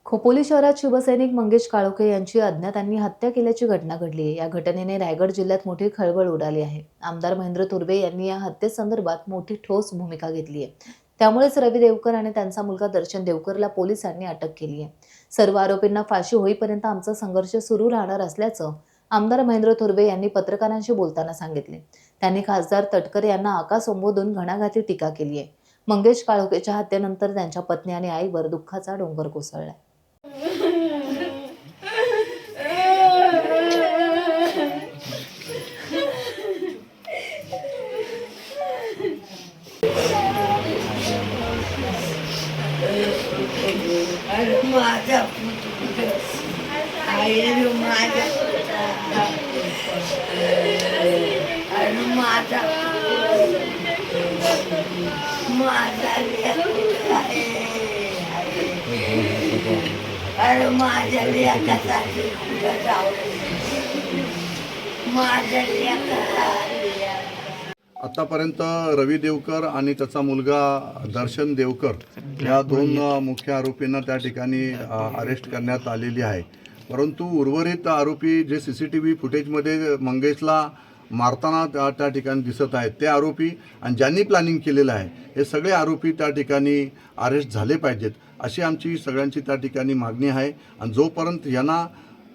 खोपोली शहरात शिवसैनिक मंगेश काळोखे यांची अज्ञातांनी हत्या केल्याची घटना घडली आहे। या घटनेने रायगड जिल्ह्यात मोठी खळबळ उडाली आहे। आमदार महेंद्र तुर्वे यांनी या हत्येसंदर्भात मोठी ठोस भूमिका घेतली आहे। त्यामुळेच रवी देवकर आणि त्यांचा मुलगा दर्शन देवकरला पोलिसांनी अटक केली आहे। सर्व आरोपींना फाशी होईपर्यंत आमचा संघर्ष सुरू राहणार असल्याचं आमदार महेंद्र तुर्वे यांनी पत्रकारांशी बोलताना सांगितले। त्यांनी खासदार तटकरे यांना आका संबोधून घणाघाती टीका केली आहे। मंगेश काळोखेच्या हत्येनंतर त्यांच्या पत्नी आणि आईवर दुःखाचा डोंगर कोसळलाय। माझा आई माझा माझा माझा अरे माझ्या लेकासाठी माझ्या लेकासाठी आतापर्यंत रवी देवकर आणि त्याचा मुलगा दर्शन देवकर या दोन मुख्य आरोपींना त्या ठिकाणी अरेस्ट करण्यात आलेली आहे। परंतु उर्वरित आरोपी जे CCTV फुटेजमध्ये मंगेशला मारताना त्या ठिकाणी दिसत आहेत ते आरोपी आणि ज्यांनी प्लॅनिंग केलेलं आहे हे सगळे आरोपी त्या ठिकाणी अरेस्ट झाले पाहिजेत अशी आमची सगळ्यांची त्या ठिकाणी मागणी आहे। आणि जोपर्यंत यांना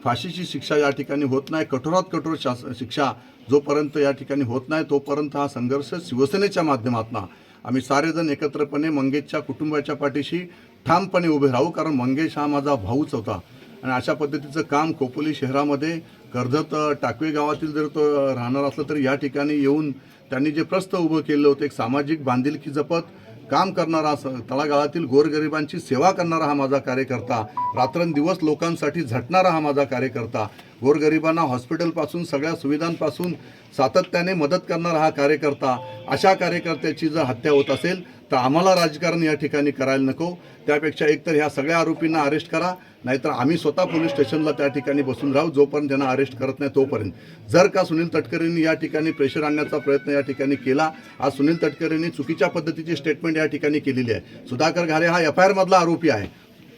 फाशीची शिक्षा या ठिकाणी होत नाही, कठोरात कठोर शिक्षा जोपर्यंत या ठिकाणी होत नाही तोपर्यंत हा संघर्ष शिवसेनेच्या माध्यमातून आम्ही सारेजण एकत्रपणे मंगेशच्या कुटुंबाच्या पाठीशी ठामपणे उभे राहू। कारण मंगेश हा माझा भाऊच होता आणि अशा पद्धतीचं काम खोपोली शहरामध्ये कर्जत टाकवे गावातील जर तो राहणार असलं तर या ठिकाणी येऊन त्यांनी जे प्रस्थ उभं केलं होतं एक सामाजिक बांधिलकी जपत काम करणारा तळागाळातील गोरगरिबांची सेवा करणारा हा माझा कार्यकर्ता, रात्रंदिवस लोकांसाठी झटणारा हा माझा कार्यकर्ता, गोरगरिबांना हॉस्पिटलपासून सगळ्या सुविधांपासून सातत्याने मदत करणारा हा कार्यकर्ता, अशा कार्यकर्त्याची जर हत्या होत असेल तर आम्हाला राजकारण या ठिकाणी करायला नको। त्यापेक्षा एकतर ह्या सगळ्या आरोपींना अरेस्ट करा, नाहीतर आम्ही स्वतः पोलीस स्टेशनला त्या ठिकाणी बसून राहू जोपर्यंत त्यांना अरेस्ट करत नाही तोपर्यंत। जर का सुनील तटकरेंनी या ठिकाणी प्रेशर आणण्याचा प्रयत्न या ठिकाणी केला, आज सुनील तटकरेंनी चुकीच्या पद्धतीची स्टेटमेंट या ठिकाणी केलेली आहे। सुधाकर घारे हा FIR मधला आरोपी आहे,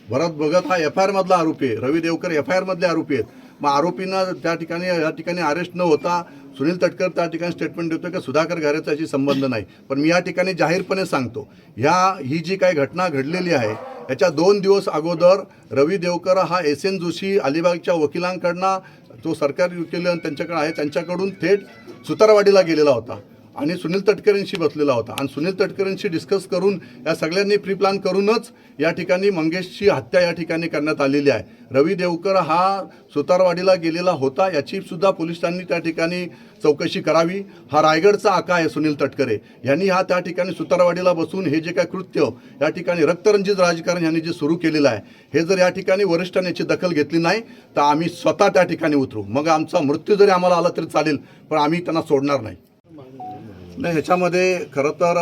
भरत भगत हा FIR मधला आरोपी आहे, रवी देवकर FIR मधले आरोपी आहेत। मग आरोपींना त्या ठिकाणी या ठिकाणी अरेस्ट न होता सुनील तटकर त्या ठिकाणी स्टेटमेंट देतो की सुधाकर घारेचा याची संबंध नाही। पण मी या ठिकाणी जाहीरपणे सांगतो, ही जी काही घटना घडलेली आहे याच्या 2 दिवस अगोदर रवी देवकर हा SN जोशी अलिबागच्या वकिलांकडनं तो सरकारी वकील त्यांच्याकडे आहे त्यांच्याकडून थेट सुतारवाडीला गेलेला होता आणि सुनील तटकरेंशी बसलेला होता आणि सुनील तटकरेंशी डिस्कस करून या सगळ्यांनी प्री प्लॅन करूनच या ठिकाणी मंगेशची हत्या या ठिकाणी करण्यात आलेली आहे। रवी देवकर हा सुतारवाडीला गेलेला होता याची सुद्धा पोलिसांनी त्या ठिकाणी चौकशी करावी। हा रायगडचा आका आहे सुनील तटकरे, यांनी हा त्या ठिकाणी सुतारवाडीला बसून हे जे काय कृत्य या ठिकाणी रक्तरंजित राजकारण यांनी जे सुरू केलेलं आहे हे जर या ठिकाणी वरिष्ठांनी याची दखल घेतली नाही तर आम्ही स्वतः त्या ठिकाणी उतरू। मग आमचा मृत्यू जरी आम्हाला आला तरी चालेल, पण आम्ही त्यांना सोडणार नाही। नाही, ह्याच्यामध्ये खरं तर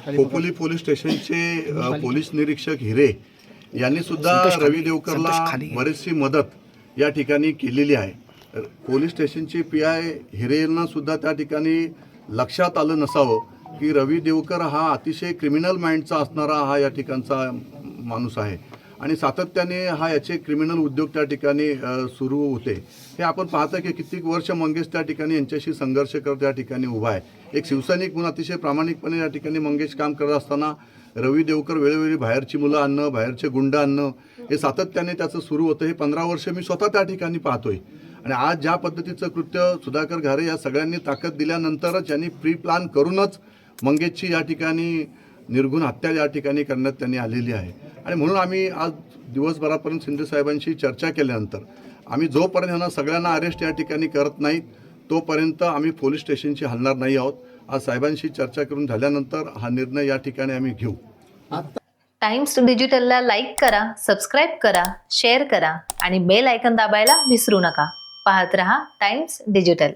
खोपोली पोलीस स्टेशनचे पोलीस निरीक्षक हिरे यांनी सुद्धा रवी देवकरला बरीचशी मदत या ठिकाणी केलेली आहे। पोलीस स्टेशनचे PI हिरेंना सुद्धा त्या ठिकाणी लक्षात आलं नसावं की रवी देवकर हा अतिशय क्रिमिनल माइंडचा असणारा हा या ठिकाणचा माणूस आहे आणि सातत्याने याचे क्रिमिनल उद्योग त्या ठिकाणी सुरू होते। हे आपण पाहतो की कित्येक वर्ष मंगेश त्या ठिकाणी यांच्याशी संघर्ष करत या ठिकाणी उभा आहे। एक शिवसैनिक म्हणून अतिशय प्रामाणिकपणे या ठिकाणी मंगेश काम करत असताना रवी देवकर वेळोवेळी बाहेरची मुलं आणणं, बाहेरचे गुंड आणणं हे सातत्याने त्याचं सुरू होतं। हे 15 वर्ष मी स्वतः त्या ठिकाणी पाहतोय आणि आज ज्या पद्धतीचं कृत्य सुधाकर घारे या सगळ्यांनी ताकद दिल्यानंतरच यांनी प्री प्लॅन करूनच मंगेशची या ठिकाणी निर्घुण हत्या या ठिकाणी करण्यात त्यांनी आलेली आहे। आणि म्हणून आम्ही आज दिवसभरापर्यंत शिंदे साहेबांशी चर्चा केल्यानंतर आम्ही जोपर्यंत ह्यांना सगळ्यांना अरेस्ट या ठिकाणी करत नाहीत तोपर्यंत आम्ही पोलीस स्टेशनशी हलणार नाही आहोत। आज साहेबांशी चर्चा करून झाल्यानंतर हा निर्णय या ठिकाणी आम्ही घेऊ। टाइम्स डिजिटलला लाईक करा, सबस्क्राईब करा, शेअर करा आणि बेल आयकॉन दाबायला विसरू नका। पाहत रहा टाइम्स डिजिटल।